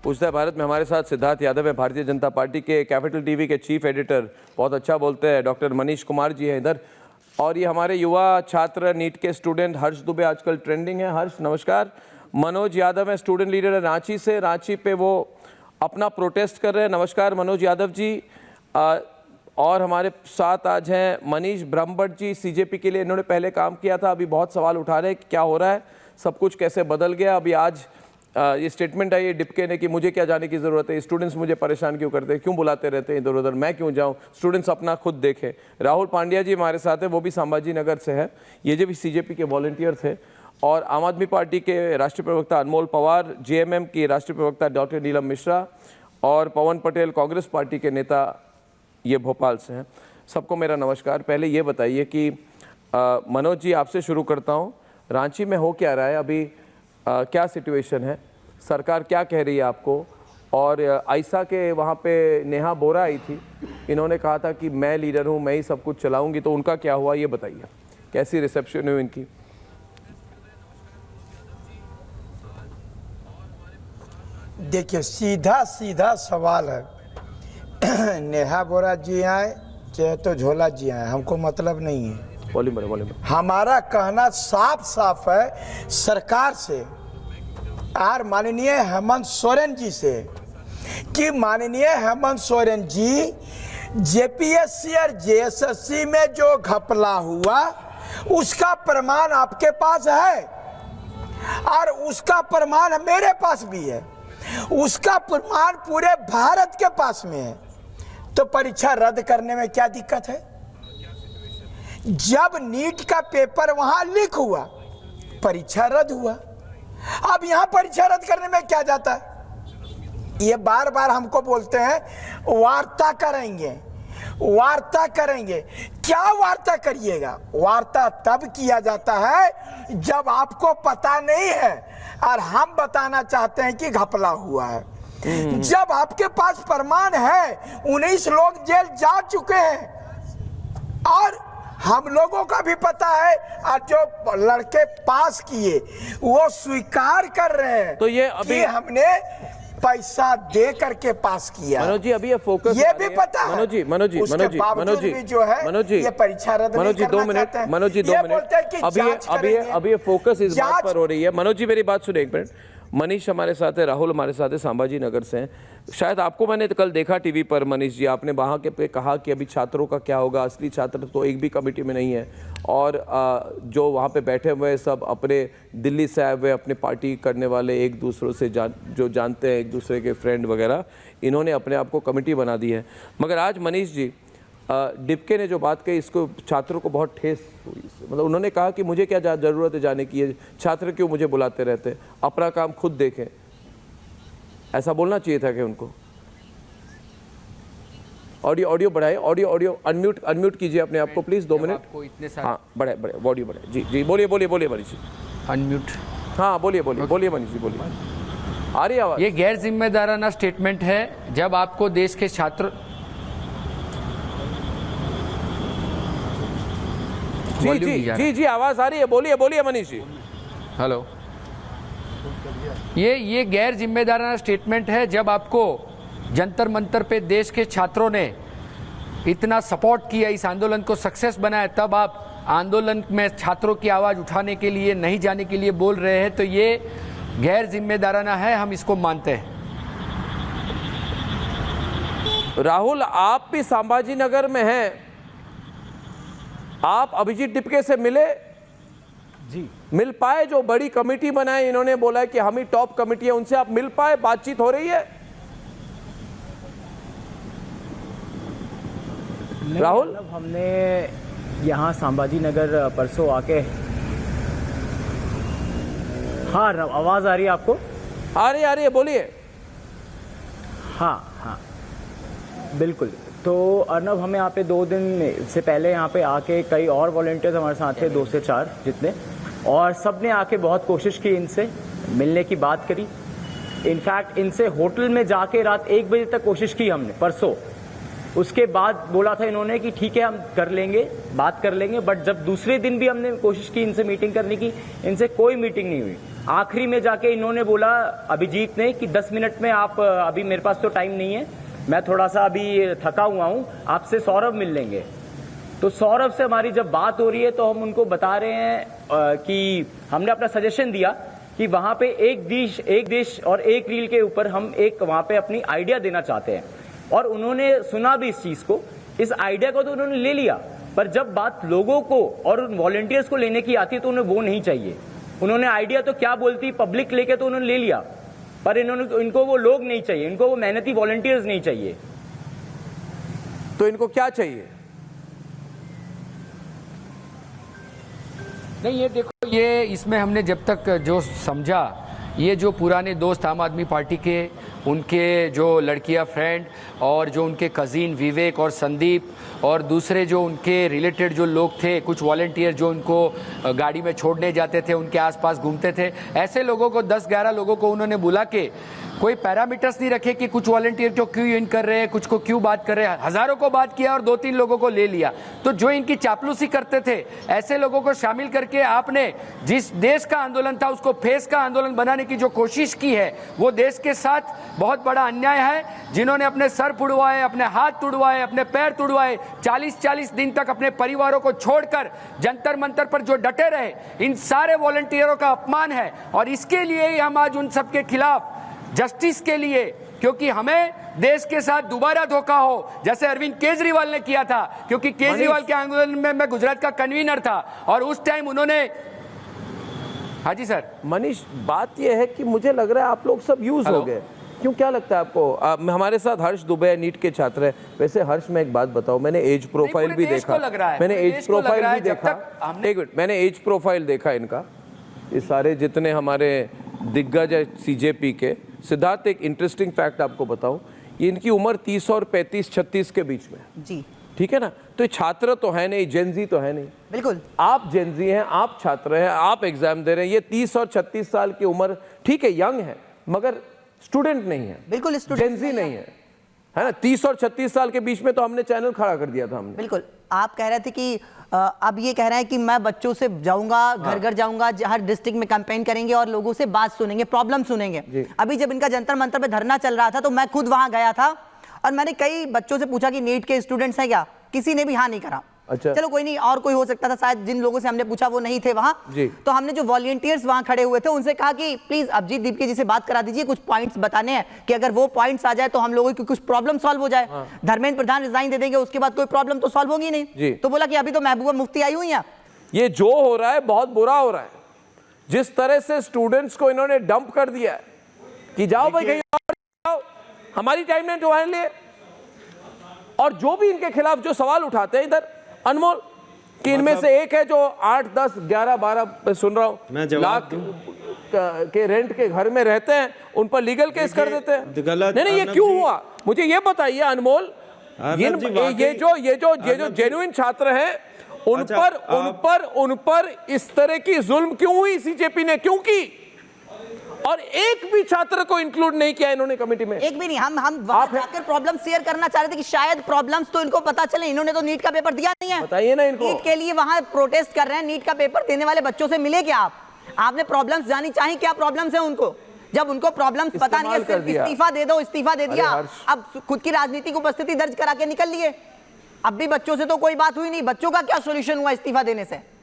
पूछता है भारत में हमारे साथ सिद्धार्थ यादव है, भारतीय जनता पार्टी के कैपिटल टीवी के चीफ एडिटर, बहुत अच्छा बोलते हैं। डॉक्टर मनीष कुमार जी हैं इधर, और ये हमारे युवा छात्र नीट के स्टूडेंट हर्ष दुबे आजकल ट्रेंडिंग है। हर्ष नमस्कार। मनोज यादव है, स्टूडेंट लीडर है रांची से, रांची पे वो अपना प्रोटेस्ट कर रहे हैं। नमस्कार मनोज यादव जी। और हमारे साथ आज हैं मनीष ब्रह्मभट्ट जी, सीजेपी के लिए इन्होंने पहले काम किया था, अभी बहुत सवाल उठा रहे हैं कि क्या हो रहा है, सब कुछ कैसे बदल गया। अभी आज ये स्टेटमेंट आई है डिपके ने कि मुझे क्या जाने की ज़रूरत है, स्टूडेंट्स मुझे परेशान क्यों करते हैं, क्यों बुलाते रहते हैं इधर उधर, मैं क्यों जाऊं, स्टूडेंट्स अपना खुद देखें। राहुल पांड्या जी हमारे साथ हैं, वो भी संभाजी नगर से है, ये जो भी सीजेपी के वॉलंटियर थे। और आम आदमी पार्टी के राष्ट्रीय प्रवक्ता अनमोल पवार, जेएमएम की राष्ट्रीय प्रवक्ता डॉक्टर नीलम मिश्रा और पवन पटेल कांग्रेस पार्टी के नेता, ये भोपाल से हैं। सबको मेरा नमस्कार। पहले ये बताइए कि मनोज जी आपसे शुरू करता हूँ, रांची में हो क्या रहा है अभी, क्या सिचुएशन है, सरकार क्या कह रही है आपको? और आयशा के वहाँ पे नेहा बोरा आई थी, इन्होंने कहा था कि मैं लीडर हूँ, मैं ही सब कुछ चलाऊंगी, तो उनका क्या हुआ ये बताइए, कैसी रिसेप्शन हुई इनकी? देखिए सीधा सीधा सवाल है, नेहा बोरा जी आए चाहे तो झोला जी आए, हमको मतलब नहीं है। हमारा कहना साफ साफ है सरकार से और माननीय हेमंत सोरेन जी से कि माननीय हेमंत सोरेन जी, जेपीएससी और जेएसएससी में जो घपला हुआ उसका प्रमाण आपके पास है और उसका प्रमाण मेरे पास भी है, उसका प्रमाण पूरे भारत के पास में है। तो परीक्षा रद्द करने में क्या दिक्कत है? जब नीट का पेपर वहां लीक हुआ, परीक्षा रद्द हुआ, अब यहां परीक्षा रद्द करने में क्या जाता है? ये बार बार हमको बोलते हैं वार्ता करेंगे, वार्ता करेंगे। क्या वार्ता करिएगा? वार्ता तब किया जाता है जब आपको पता नहीं है और हम बताना चाहते हैं कि घपला हुआ है। जब आपके पास प्रमाण है, 19 लोग जेल जा चुके हैं और हम लोगों का भी पता है, और जो लड़के पास किए वो स्वीकार कर रहे हैं तो ये अभी कि हमने पैसा दे करके पास किया। मनोज जी अभी ये फोकस ये भी पता है। मनोज जी जो है ये परीक्षा रद्द नहीं करना चाहते हैं। मनोज जी 2 मिनट, अभी ये फोकस इस बात पर हो रही है। मनोज जी मेरी बात सुनिए एक मिनट। मनीष हमारे साथ है, राहुल हमारे साथ है, संभाजी नगर से हैं। शायद आपको मैंने कल देखा टीवी पर मनीष जी, आपने वहाँ के पे कहा कि अभी छात्रों का क्या होगा, असली छात्र तो एक भी कमेटी में नहीं है, और जो वहाँ पे बैठे हुए हैं सब अपने दिल्ली से आए हुए अपने पार्टी करने वाले, एक दूसरों से जो जानते हैं, एक दूसरे के फ्रेंड वगैरह, इन्होंने अपने आप को कमेटी बना दी है। मगर आज मनीष जी डिपके ने जो बात कही, इसको छात्रों को बहुत ठेस हुई। मतलब उन्होंने कहा कि मुझे क्या ज़रूरत है जाने की, ये छात्र क्यों मुझे बुलाते रहते हैं, अपना काम खुद देखें। ऐसा बोलना चाहिए था कि उनको। ऑडियो बढ़ाए, ऑडियो अनम्यूट कीजिए अपने आप को प्लीज़, 2 मिनट। हाँ बढ़े ऑडियो बढ़े। जी बोलिए मनीष जी। अनम्यूट। हाँ बोलिए मनीष जी, बोलिए। आ रही आवाज़? ये गैर जिम्मेदाराना स्टेटमेंट है जब आपको देश के छात्र जी आवाज आ रही है, बोलिए मनीष जी। हेलो। ये गैर जिम्मेदाराना स्टेटमेंट है जब आपको जंतर मंतर पे देश के छात्रों ने इतना सपोर्ट किया, इस आंदोलन को सक्सेस बनाया, तब आप आंदोलन में छात्रों की आवाज उठाने के लिए, नहीं जाने के लिए बोल रहे हैं, तो ये गैर जिम्मेदाराना है, हम इसको मानते हैं। राहुल आप भी संभाजी नगर में हैं, आप अभिजीत डिपके से मिले? जी मिल पाए? जो बड़ी कमेटी बनाए, इन्होंने बोला है कि हम ही टॉप कमेटी है, उनसे आप मिल पाए, बातचीत हो रही है? राहुल मतलब हमने यहाँ संभाजी नगर परसों आके, हाँ आवाज आ रही है आपको? आ रही है, बोलिए। हाँ बिल्कुल। तो अर्नब, हमें यहाँ पे 2 दिन से पहले यहाँ पे आके कई और वॉलंटियर्स हमारे साथ थे, 2 से 4 जितने, और सब ने आके बहुत कोशिश की, इनसे मिलने की बात करी। इनफैक्ट इनसे होटल में जाके रात 1 बजे तक कोशिश की हमने परसों। उसके बाद बोला था इन्होंने कि ठीक है हम कर लेंगे, बात कर लेंगे, बट जब दूसरे दिन भी हमने कोशिश की इनसे मीटिंग करने की, इनसे कोई मीटिंग नहीं हुई। आखिरी में जाके इन्होंने बोला, अभिजीत ने, कि 10 मिनट में आप, अभी मेरे पास तो टाइम नहीं है, मैं थोड़ा सा अभी थका हुआ हूं, आपसे सौरभ मिल लेंगे। तो सौरभ से हमारी जब बात हो रही है तो हम उनको बता रहे हैं कि हमने अपना सजेशन दिया कि वहां पे एक देश और एक रील के ऊपर हम एक वहां पे अपनी आइडिया देना चाहते हैं, और उन्होंने सुना भी इस चीज को, इस आइडिया को तो उन्होंने ले लिया, पर जब बात लोगों को और वॉलंटियर्स को लेने की आती है तो उन्हें वो नहीं चाहिए। उन्होंने आइडिया तो क्या बोलती, पब्लिक लेके तो उन्होंने ले लिया, पर इनको वो लोग नहीं चाहिए, इनको वो मेहनती वॉलंटियर्स नहीं चाहिए। तो इनको क्या चाहिए? नहीं, ये देखो, ये इसमें हमने जब तक जो समझा, ये जो पुराने दोस्त आम आदमी पार्टी के, उनके जो लड़कियां फ्रेंड और जो उनके कज़िन विवेक और संदीप और दूसरे जो उनके रिलेटेड जो लोग थे, कुछ वॉलंटियर जो उनको गाड़ी में छोड़ने जाते थे, उनके आसपास घूमते थे, ऐसे लोगों को 10-11 लोगों को उन्होंने बुला के कोई पैरामीटर्स नहीं रखे कि कुछ वॉलंटियर को क्यों इन कर रहे हैं, कुछ को क्यों बात कर रहे हैं, हजारों को बात किया और 2-3 लोगों को ले लिया। तो जो इनकी चापलूसी करते थे, ऐसे लोगों को शामिल करके आपने जिस देश का आंदोलन था उसको फेस का आंदोलन बनाने की जो कोशिश की है, वो देश के साथ बहुत बड़ा अन्याय है। जिन्होंने अपने सर तुड़वाए, अपने हाथ तुड़वाए, अपने पैर तुड़वाए, 40-40 दिन तक अपने परिवारों को छोड़कर जंतर मंतर पर जो डटे रहे, इन सारे वॉलंटियरों का अपमान है। और इसके लिए ही हम आज उन सबके खिलाफ जस्टिस के लिए, क्योंकि हमें देश के साथ दोबारा धोखा हो, जैसे अरविंद केजरीवाल ने किया था, क्योंकि केजरीवाल के आंदोलन में मैं गुजरात का कन्वीनर था और उस टाइम उन्होंने। हाँ जी सर। मनीष, बात यह है कि मुझे लग रहा है आप लोग सब यूज हो गए। क्यों, क्या लगता है आपको? हमारे साथ हर्ष दुबे नीट के छात्र हैं। वैसे हर्ष, मैं एक बात बताऊं, मैंने एज प्रोफाइल भी देखा, मैंने एज प्रोफाइल भी देखा, एक मिनट, मैंने एज प्रोफाइल देखा इनका, ये सारे जितने हमारे दिग्गज है सीजेपी के। सिद्धार्थ, एक इंटरेस्टिंग फैक्ट आपको बताऊं, ये इनकी उम्र 30 और 35-36 के बीच में जी, ठीक है ना? तो ये छात्र तो है नहीं, जेनजी तो है नहीं। बिल्कुल, आप जेनजी हैं, आप छात्र हैं, आप एग्जाम दे रहे हैं। ये 30 और 36 साल की उम्र, ठीक है, यंग है, मगर स्टूडेंट नहीं है, बिल्कुल जेनजी नहीं है ना? 30 और 36 साल के बीच में तो हमने चैनल खड़ा कर दिया था हमने। बिल्कुल, आप कह रहे थे कि अब ये कह रहे हैं कि मैं बच्चों से जाऊंगा, घर घर जाऊंगा, हर डिस्ट्रिक्ट में कैंपेन करेंगे और लोगों से बात सुनेंगे, प्रॉब्लम सुनेंगे। अभी जब इनका जंतर मंतर पे धरना चल रहा था तो मैं खुद वहां गया था और मैंने कई बच्चों से पूछा कि नीट के स्टूडेंट्स हैं क्या, किसी ने भी हाँ नहीं करा। अच्छा, चलो कोई नहीं, और कोई हो सकता था, शायद जिन लोगों से हमने पूछा वो नहीं थे वहां। तो हमने जो वॉलंटियर्स वहां खड़े हुए थे उनसे कहा कि प्लीज अभिजीत दीपके जी से बात करा दीजिए, कुछ पॉइंट्स बताने हैं कि अगर वो पॉइंट्स आ जाए तो हम लोगों की कुछ प्रॉब्लम सॉल्व हो जाए। धर्मेंद्र प्रधान रिजाइन दे देंगे, उसके बाद कोई प्रॉब्लम तो सॉल्व होगी नहीं। तो बोला कि अभी तो महबूबा मुफ्ती आई हुई है। ये जो हो रहा है बहुत बुरा हो रहा है, जिस तरह से स्टूडेंट्स को इन्होंने डंप कर दिया है कि जाओ भाई कहीं और जाओ, हमारी टाइम नहीं तुम्हारे लिए। और जो भी इनके खिलाफ जो सवाल उठाते हैं, इधर अनमोल कि इनमें से एक है जो 8, 10, 11, 12 सुन रहा हूं लाख के रेंट के घर में रहते हैं, उन पर लीगल केस कर देते हैं। नहीं, ये क्यों हुआ, मुझे ये बताइए अनमोल। ये जो जेन्युइन छात्र हैं उन पर इस तरह की जुल्म क्यों हुई, सीजेपी ने क्यों की? और एक भी छात्र को इंक्लूड नहीं किया इन्होंने कमेटी में, एक भी नहीं। हम वहां जाकर प्रॉब्लम शेयर करना चाह रहे थे कि शायद प्रॉब्लम्स तो इनको पता चले। इन्होंने तो नीट का पेपर दिया नहीं है, बताइए ना इनको। नीट के लिए वहां प्रोटेस्ट कर रहे हैं, नीट का पेपर देने वाले बच्चों से मिले क्या आपने प्रॉब्लम्स जानी चाहिए, क्या प्रॉब्लम्स है उनको? जब उनको प्रॉब्लम्स पता नहीं है, सिर्फ इस्तीफा दे दो, इस्तीफा दे दिया, अब खुद की राजनीतिक उपस्थिति दर्ज करा के निकल लिए। अब भी बच्चों से तो कोई बात हुई नहीं, बच्चों का क्या सोल्यूशन हुआ इस्तीफा देने से?